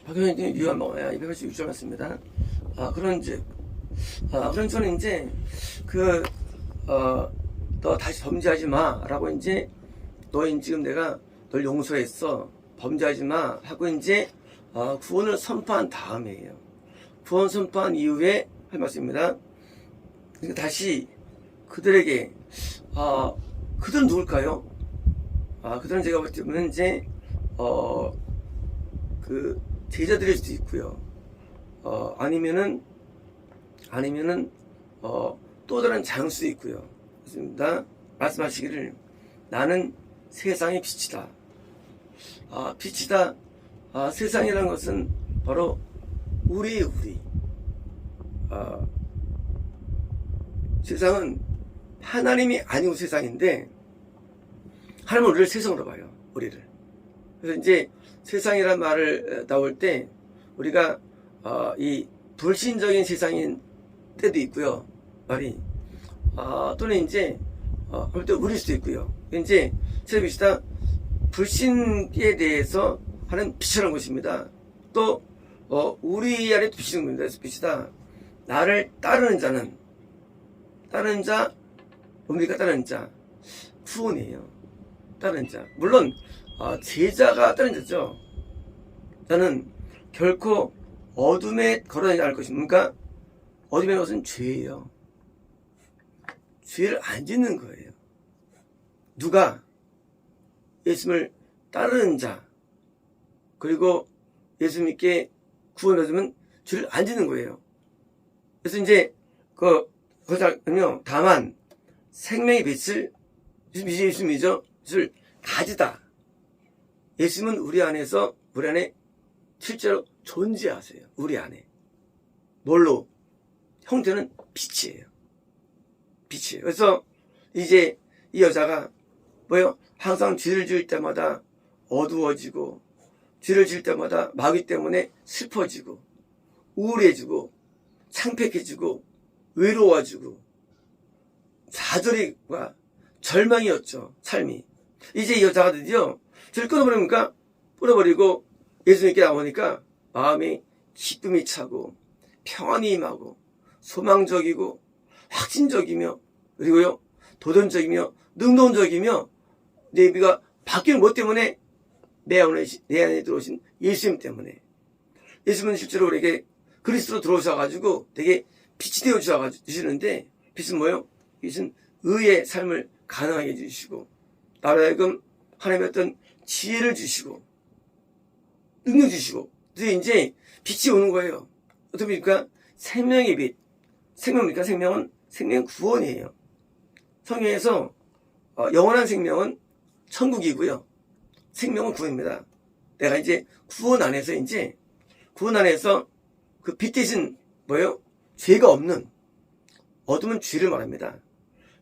박영희님 위안 먹어야 286점 맞습니다. 그런즉, 그런 저는 이제 너 다시 범죄하지 마라고 이제 너 지금 내가 널 용서했어 범죄하지 마 하고 이제 구원을 선포한 다음에요. 구원 선포한 이후에 할 말씀입니다. 그러니까 다시 그들에게 그들은 누굴까요? 그들은 제가 볼 때는 이제 그 제자들일 수도 있고요. 아니면은 또 다른 장수도 있고요. 그렇습니다. 말씀하시기를 나는 세상의 빛이다. 빛이다. 세상이라는 것은 바로 우리. 세상은 하나님이 아니고 세상인데 하나님은 우리를 세상으로 봐요. 우리를. 그래서 이제 세상이란 말을 나올 때 우리가 이 불신적인 세상인 때도 있고요. 말이 또는 이제 아무튼 우릴 수도 있고요. 이제 세상빛이다. 불신에 대해서 하는 빛이라는 것입니다. 또 우리 안에 빛이 있는 겁니다. 빛이다. 나를 따르는 자 뭡니까? 따르는 자 구원이에요. 따르는 자 물론 제자가 따르는 자죠. 저는 결코 어둠에 걸어다니지 않을 것입니까? 어둠의 것은 죄예요. 죄를 안 짓는 거예요. 누가 예수님을 따르는 자 그리고 예수님께 구원을 얻으면 죄를 안 짓는 거예요. 그래서 이제 거기서는요 다만 생명의 빛을 예수님이죠. 빛을 가지다. 예수님은 우리 안에 실제로 존재하세요. 우리 안에. 뭘로? 형태는 빛이에요. 그래서 이제 이 여자가 뭐요? 항상 죄를 지을 때마다 어두워지고 죄를 지을 때마다 마귀 때문에 슬퍼지고 우울해지고 창백해지고 외로워지고 좌절과 절망이었죠. 삶이. 이제 이 여자가 드디어 죄를 끊어버리고 예수님께 나오니까 마음이 기쁨이 차고 평안이 임하고 소망적이고 확신적이며 그리고요 도전적이며 능동적이며 내비가 바뀌는 것 때문에 내 안에 들어오신 예수님 때문에. 예수님은 실제로 우리에게 그리스도로 들어오셔가지고 되게 빛이 되어 주시는데 빛은 뭐예요? 빛은 의의 삶을 가능하게 해주시고 나로 하여금 하나님의 어떤 지혜를 주시고 능력 주시고 그래서 이제 빛이 오는 거예요. 어떻게 보니까 생명의 빛. 생명입니까? 생명은 생명 구원이에요. 성경에서 영원한 생명은 천국이고요. 생명은 구원입니다. 내가 이제 구원 안에서 그 빛 대신 뭐예요? 죄가 없는 어둠은 죄를 말합니다.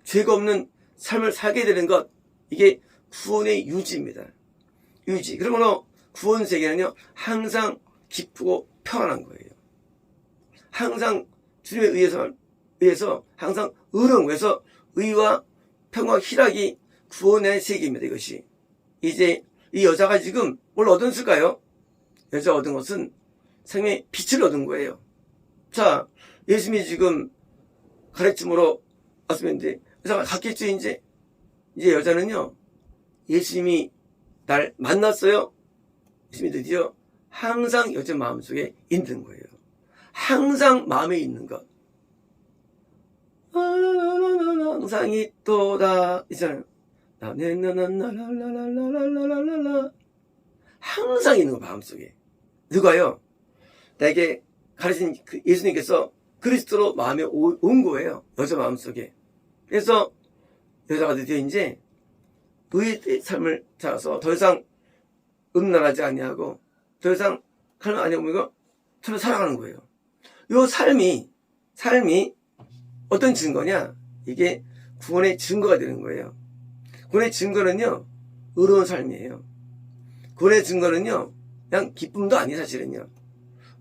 죄가 없는 삶을 살게 되는 것 이게 구원의 유지입니다. 유지. 그러므로 구원 세계는요 항상 기쁘고 평안한 거예요. 항상 주님에 의해서 항상 의로운 거에서 의와 평화 희락이 구원의 세계입니다. 이것이. 이제 이 여자가 지금 뭘 얻었을까요? 여자가 얻은 것은 생명의 빛을 얻은 거예요. 자, 예수님이 지금 가르침으로 왔으면 이제 여자가 갔겠죠. 이제 여자는요 예수님이 날 만났어요. 예수님이 드디어 항상 여자 마음속에 있는 거예요. 항상 마음에 있는 것. 항상 있도다 있잖아요. 항상 있는 거 마음속에. 누가요? 나에게 가르친 예수님께서 그리스도로 마음에 온 거예요. 여자 마음속에. 그래서 여자가 드디어 이제 의의 삶을 살아서 더 이상 음란하지 아니하고 더 이상 칼을 아니하고 서로 살아가는 거예요. 요 삶이 어떤 증거냐? 이게 구원의 증거가 되는 거예요. 구원의 증거는요 의로운 삶이에요. 구원의 증거는요 그냥 기쁨도 아니에요. 사실은요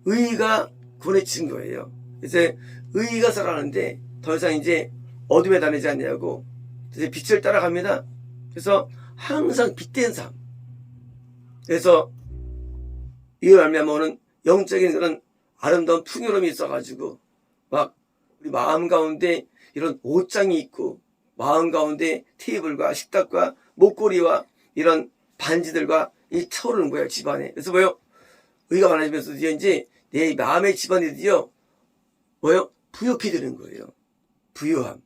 의가 구원의 증거예요. 그래서 의가 살아가는데 더 이상 이제 어둠에 다니지 않냐고 이제 빛을 따라갑니다. 그래서 항상 빛된 삶. 그래서 이걸 말미암아 오는 영적인 그런 아름다운 풍요로움이 있어가지고 막 우리 마음 가운데 이런 옷장이 있고 마음 가운데 테이블과 식탁과 목걸이와 이런 반지들과 이 차오르는 거예요, 집안에. 그래서 뭐요? 의가 많아지면서 이제 내 마음의 집안이 드디어 뭐요? 부욕해지는 거예요. 부유함.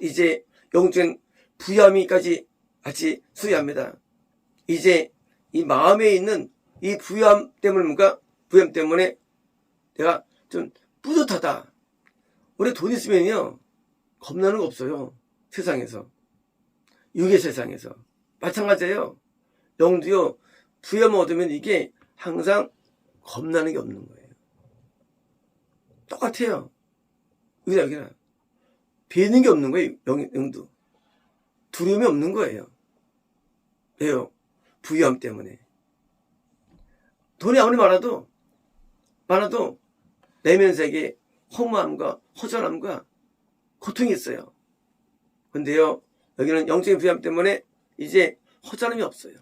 이제 영적인 부유함이까지 같이 소유합니다. 이제 이 마음에 있는 이 부유함 때문에 뭔가 부유함 때문에 내가 좀 뿌듯하다. 우리 돈 있으면요 겁나는 거 없어요. 세상에서. 육의 세상에서. 마찬가지예요. 영도요 부유함 얻으면 이게 항상 겁나는 게 없는 거예요. 똑같아요. 여기나 배는 게 없는 거예요. 영도. 두려움이 없는 거예요. 왜요? 부유함 때문에. 돈이 아무리 많아도 내면색에 허무함과 허전함과 고통이 있어요. 근데요, 여기는 영적인 부유함 때문에 이제 허전함이 없어요.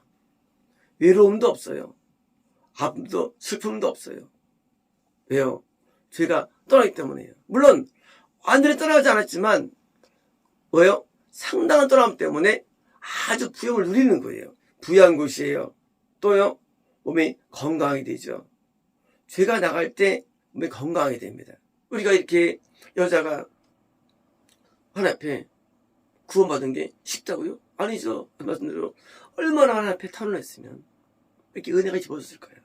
외로움도 없어요. 아픔도 슬픔도 없어요. 왜요? 죄가 떠나기 때문에요. 물론 완전히 떠나지 않았지만 뭐예요? 상당한 떠남 때문에 아주 부유함을 누리는 거예요. 부유한 곳이에요. 또요, 몸이 건강하게 되죠. 죄가 나갈 때 몸이 건강하게 됩니다. 우리가 이렇게 여자가 하나님 앞에 구원받은 게 쉽다고요? 아니죠. 말씀대로 얼마나 하나님 앞에 탄원했으면 이렇게 은혜가 집어졌을까요?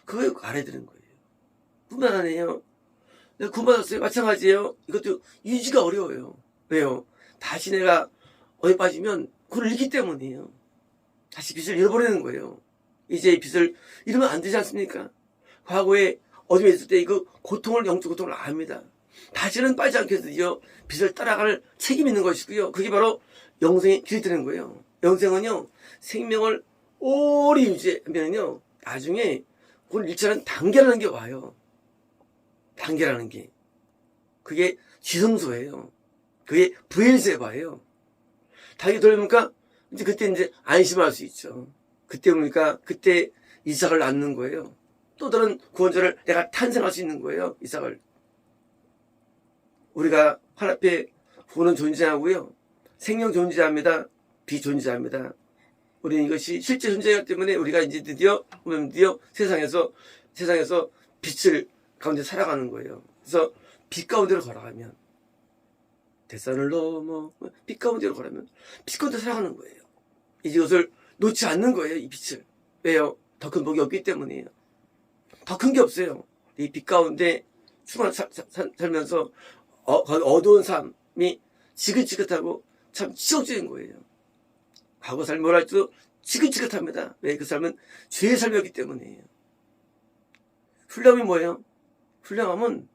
그걸 알아야 되는 거예요. 뿐만 아니에요. 내가 구원받았어요. 마찬가지예요. 이것도 유지가 어려워요. 왜요? 다시 내가 어디 빠지면 그걸 잃기 때문이에요. 다시 빚을 잃어버리는 거예요. 이제 이 빚을 잃으면 안 되지 않습니까? 과거에 어둠에 있을 때 그 고통을, 영적 고통을 압니다. 다시는 빠지지 않게 드디어 빚을 따라갈 책임이 있는 것이고요. 그게 바로 영생의 길이 되는 거예요. 영생은요, 생명을 오래 유지하면요, 나중에 그걸 잃지 않은 단계라는 게 와요. 단계라는 게. 그게 지성소예요. 그게 부엘세바예요. 단계 돌려보니까 이제 그때 이제 안심할 수 있죠. 그때 보니까 그때 이삭을 낳는 거예요. 또 다른 구원자를 내가 탄생할 수 있는 거예요. 이삭을. 우리가 하나님 앞에 구원은 존재하고요. 생명 존재합니다. 비존재합니다. 우리는 이것이 실제 존재이기 때문에 우리가 이제 드디어 세상에서 빛을 가운데 살아가는 거예요. 그래서 빛 가운데로 걸어가면 대산을 넘어 빛 가운데로 걸어가면 빛 가운데 살아가는 거예요. 이것을 놓지 않는 거예요. 이 빛을. 왜요? 더 큰 복이 없기 때문이에요. 더 큰 게 없어요. 이 빛 가운데 살면서 어두운 삶이 지긋지긋하고 참 치욕적인 거예요. 과거 삶이 뭐라 할지도 지긋지긋합니다. 왜? 그 삶은 죄의 삶이었기 때문이에요. 훌륭함이 뭐예요? 훌륭함은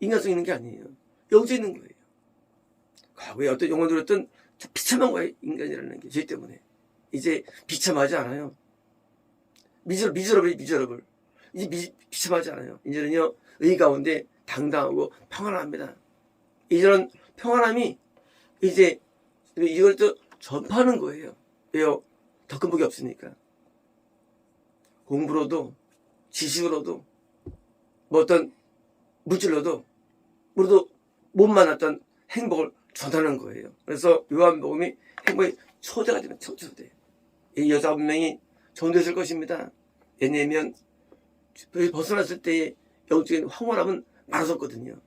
인간성 있는 게 아니에요. 영적 있는 거예요. 과거에 어떤 영혼들이 어떤 비참한 거예요. 인간이라는 게 죄 때문에. 이제 비참하지 않아요. 미저러블. 이제 비참하지 않아요. 이제는요, 의 가운데 당당하고 평안합니다. 이런 평안함이 이제 이걸 또 전파하는 거예요. 왜요? 더 큰 복이 없으니까. 공부로도, 지식으로도, 뭐 어떤 물질로도, 우리도 못 만났던 행복을 전하는 거예요. 그래서 요한복음이 행복의 초대가 되면 초대. 이 여자 분명히 전도했을 것입니다. 왜냐하면 벗어났을 때의 영적인 황홀함은 많았었거든요.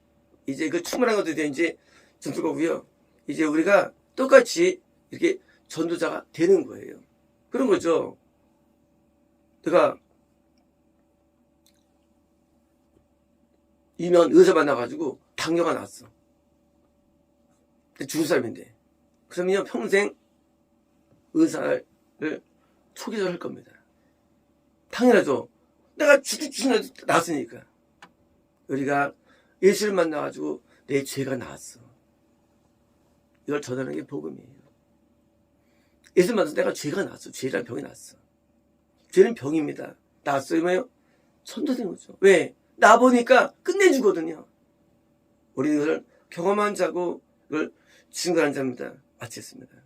이제 그 충분한 것들이 이제 점줄 거고요. 이제 우리가 똑같이 이렇게 전도자가 되는 거예요. 그런 거죠. 내가 유명한 의사 만나가지고 당뇨가 났어. 죽을 사람인데. 그러면 평생 의사를 초기절 할 겁니다. 당연하죠. 내가 죽는 났으니까. 우리가 예수를 만나가지고 내 죄가 나았어. 이걸 전하는 게 복음이에요. 예수 만나서 내가 죄가 났어. 죄라는 병이 났어. 죄는 병입니다. 났어요. 뭐예요? 천도된 거죠. 왜? 나 보니까 끝내주거든요. 우리는 이걸 경험한 자고 이걸 증거한 자입니다. 마치겠습니다.